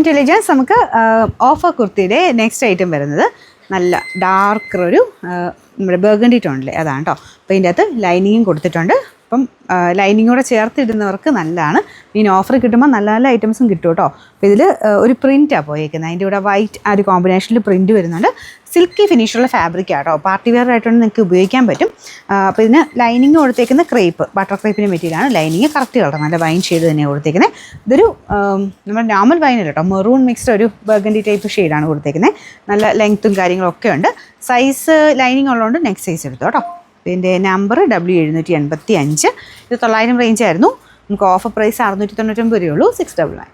Intelligence നമുക്ക് offer കുർത്തിയുടെ next item വരുന്നത് നല്ല ഡാർക്ക് ഒരു നമ്മുടെ ബർഗണ്ടി ടോണിലെ അതാണ് കേട്ടോ. അപ്പോൾ ഇതിൻ്റെ അകത്ത് ലൈനിങ്ങും കൊടുത്തിട്ടുണ്ട്. അപ്പം ലൈനിങ്ങോടെ ചേർത്തിടുന്നവർക്ക് നല്ലതാണ്. ഇനി ഓഫർ കിട്ടുമ്പോൾ നല്ല നല്ല ഐറ്റംസും കിട്ടും കേട്ടോ. അപ്പോൾ ഇതിൽ ഒരു പ്രിൻറ്റാണ് പോയേക്കുന്നത്. അതിൻ്റെ കൂടെ വൈറ്റ് ആ ഒരു കോമ്പിനേഷനിൽ പ്രിൻറ്റ് വരുന്നുണ്ട്. സിൽക്കി ഫിനിഷുള്ള ഫാബ്രിക് ആട്ടോ. പാർട്ടി വെയർ ആയിട്ടുണ്ട് നിങ്ങൾക്ക് ഉപയോഗിക്കാൻ പറ്റും. അപ്പോൾ ഇതിന് ലൈനിങ് കൊടുത്തേക്കുന്ന ക്രേപ്പ്, ബട്ടർ ക്രേപ്പിൻ്റെ മെറ്റീരിയലാണ്. ലൈനിങ് കറക്റ്റ് കളർ നല്ല വൈൻ ഷെയ്ഡ് തന്നെയാണ് കൊടുത്തേക്കുന്നത്. ഇതൊരു നമ്മുടെ നോർമൽ വൈൻ അല്ല കേട്ടോ, മെറൂൺ മിക്സ്ഡ് ഒരു ബർഗണ്ടി ടൈപ്പ് ഷെയ്ഡാണ് കൊടുത്തേക്കുന്നത്. നല്ല ലെങ്ത്തും കാര്യങ്ങളൊക്കെ ഉണ്ട്. സൈസ് ലൈനിങ് ഉള്ളതുകൊണ്ട് നെക്സ്റ്റ് സൈസ് എടുത്തു കേട്ടോ. ഇതിൻ്റെ നമ്പർ W785. ഇത് 900 റേഞ്ച് ആയിരുന്നു. നമുക്ക് ഓഫർ പ്രൈസ് 699 രൂപയേ ഉള്ളൂ. 699.